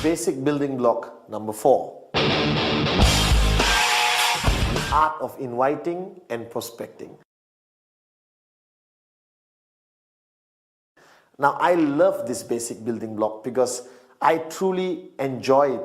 basic building block number 4. The art of inviting and prospecting. Now, I love this basic building block because I truly enjoyed,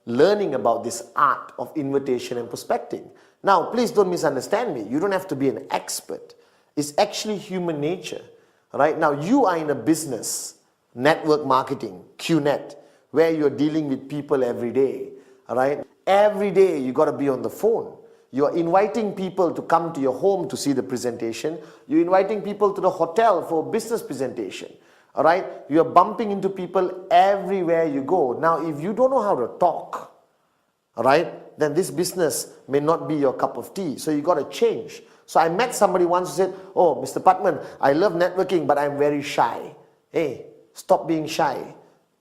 learning about this art of invitation and prospecting. Now, please don't misunderstand me. You don't have to be an expert. It's actually human nature, right? Now, you are in a business, network marketing, QNet, where you're dealing with people every day, all right? Every day you got to be on the phone. You're inviting people to come to your home to see the presentation. You're inviting people to the hotel for a business presentation, all right? You're bumping into people everywhere you go. Now, if you don't know how to talk, all right, then this business may not be your cup of tea. So you got to change. So I met somebody once who said, "Oh, Mr. Patman, I love networking, but I'm very shy." Hey, stop being shy,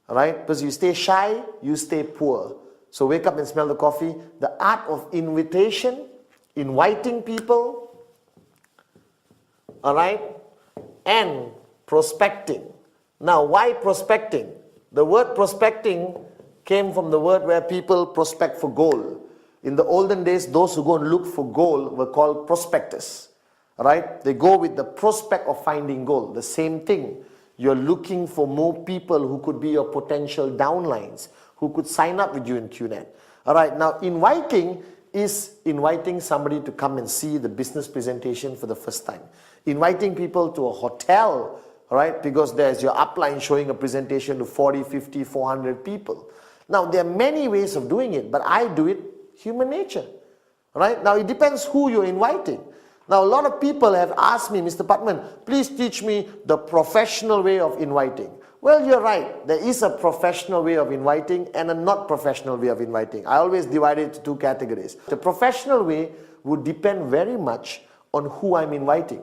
all right? Because you stay shy, you stay poor. So wake up and smell the coffee. The art of invitation, inviting people, all right, and prospecting. Now, why prospecting? The word prospecting came from the word where people prospect for gold. In the olden days, those who go and look for gold were called prospectors, right? They go with the prospect of finding gold. The same thing. You're looking for more people who could be your potential downlines, who could sign up with you in QNet. All right, now inviting is inviting somebody to come and see the business presentation for the first time. Inviting people to a hotel, all right, because there's your upline showing a presentation to 40, 50, 400 people. Now, there are many ways of doing it, but I do it human nature, right? Now, it depends who you're inviting. Now, a lot of people have asked me, "Mr. Patman, please teach me the professional way of inviting." Well, you're right. There is a professional way of inviting and a not professional way of inviting. I always divide it into 2 categories. The professional way would depend very much on who I'm inviting.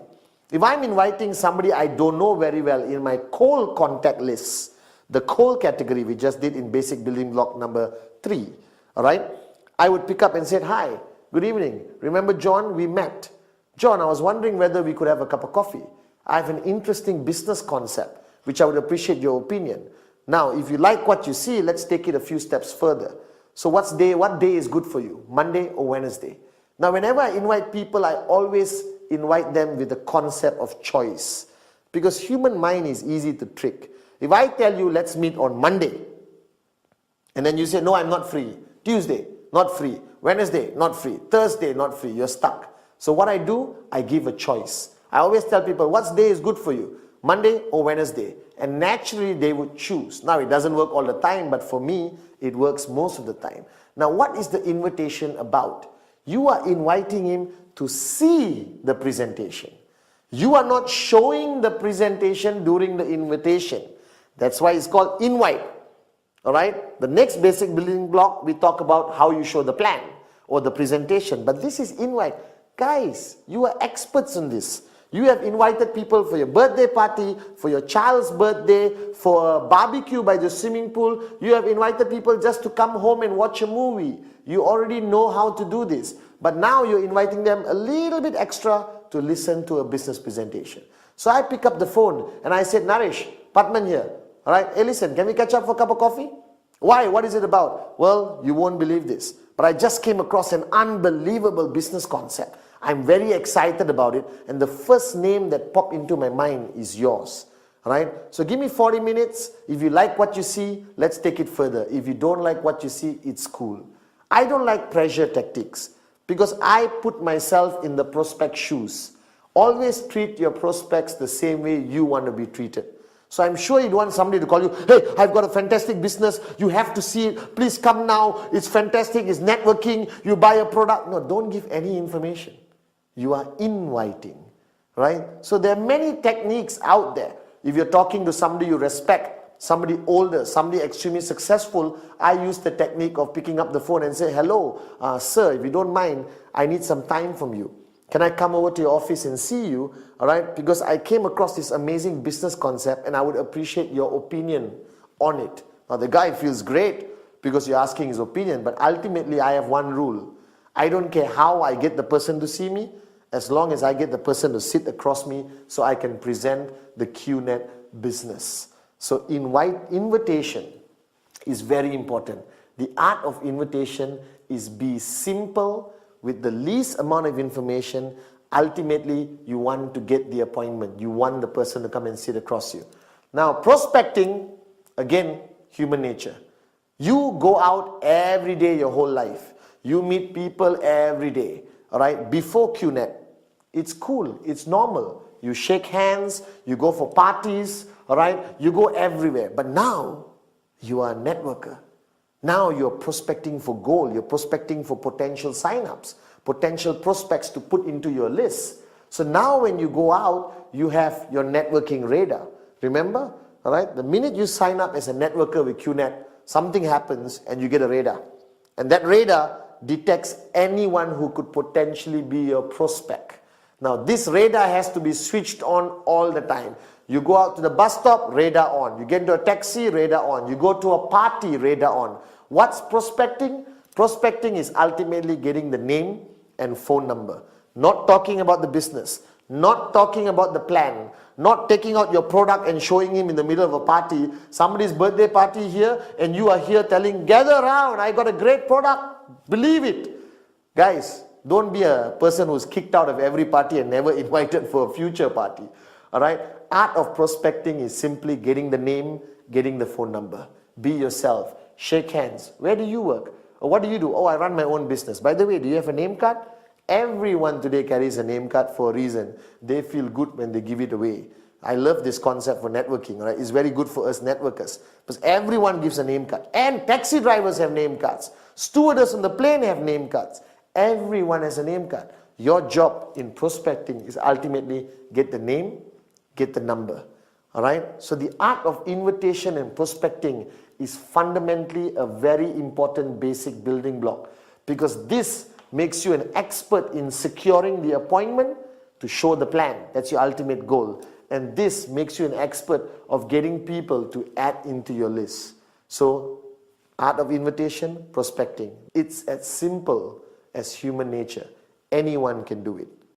If I'm inviting somebody I don't know very well in my cold contact list, the cold category we just did in basic building block number 3, all right, I would pick up and say, "Hi, good evening. Remember John? We met. John, I was wondering whether we could have a cup of coffee. I have an interesting business concept, which I would appreciate your opinion. Now, if you like what you see, let's take it a few steps further. So what day is good for you? Monday or Wednesday?" Now, whenever I invite people, I always invite them with the concept of choice. Because human mind is easy to trick. If I tell you, "Let's meet on Monday," and then you say, "No, I'm not free. Tuesday, not free. Wednesday, not free. Thursday, not free," you're stuck. So what I do, I give a choice. I always tell people, "What day is good for you? Monday or Wednesday?" And naturally they would choose. Now, it doesn't work all the time, but for me, it works most of the time. Now, what is the invitation about? You are inviting him to see the presentation. You are not showing the presentation during the invitation. That's why it's called invite. All right? The next basic building block, we talk about how you show the plan or the presentation. But this is invite. Guys, you are experts in this. You have invited people for your birthday party, for your child's birthday, for a barbecue by the swimming pool. You have invited people just to come home and watch a movie. You already know how to do this. But now you're inviting them a little bit extra to listen to a business presentation. So I pick up the phone and I said, "Naresh, Patman here. All right, hey, listen, can we catch up for a cup of coffee?" "Why? What is it about?" "Well, you won't believe this, but I just came across an unbelievable business concept. I'm very excited about it, and the first name that popped into my mind is yours. All right? So give me 40 minutes. If you like what you see, let's take it further. If you don't like what you see, it's cool." I don't like pressure tactics because I put myself in the prospect shoes. Always treat your prospects the same way you want to be treated. So I'm sure you don't want somebody to call you, "Hey, I've got a fantastic business. You have to see it. Please come now. It's fantastic. It's networking. You buy a product." No, don't give any information. You are inviting, right? So there are many techniques out there. If you're talking to somebody you respect, somebody older, somebody extremely successful, I use the technique of picking up the phone and say, "Hello, sir, if you don't mind, I need some time from you. Can I come over to your office and see you? All right, because I came across this amazing business concept and I would appreciate your opinion on it." Now, the guy feels great because you're asking his opinion, but ultimately I have one rule. I don't care how I get the person to see me, as long as I get the person to sit across me so I can present the QNet business. So invitation is very important. The art of invitation is be simple with the least amount of information. Ultimately, you want to get the appointment. You want the person to come and sit across you. Now, prospecting, again, human nature. You go out every day your whole life. You meet people every day, all right? Before QNet, it's cool, it's normal. You shake hands, you go for parties, all right? You go everywhere. But now, you are a networker. Now you're prospecting for gold. You're prospecting for potential sign-ups, potential prospects to put into your list. So now when you go out, you have your networking radar. Remember? All right? The minute you sign up as a networker with QNet, something happens and you get a radar. And that radar detects anyone who could potentially be your prospect. Now this radar has to be switched on all the time. You go out to the bus stop, radar on. You get into a taxi, radar on. You go to a party, radar on. What's prospecting? Prospecting is ultimately getting the name and phone number. Not talking about the business. Not talking about the plan. Not taking out your product and showing him in the middle of a party. Somebody's birthday party here and you are here telling, gather around, I got a great product. Believe it. Guys, don't be a person who's kicked out of every party and never invited for a future party. Alright? Art of prospecting is simply getting the name, getting the phone number. Be yourself. Shake hands. Where do you work? Or what do you do? Oh, I run my own business. By the way, do you have a name card? Everyone today carries a name card for a reason. They feel good when they give it away. I love this concept for networking. Right? It's very good for us networkers. Because everyone gives a name card. And taxi drivers have name cards. Stewardess on the plane have name cards. Everyone has a name card. Your job in prospecting is ultimately get the name, get the number. Alright? So the art of invitation and prospecting is fundamentally a very important basic building block. Because this makes you an expert in securing the appointment to show the plan. That's your ultimate goal. And this makes you an expert of getting people to add into your list. So, art of invitation, prospecting. It's as simple as human nature. Anyone can do it.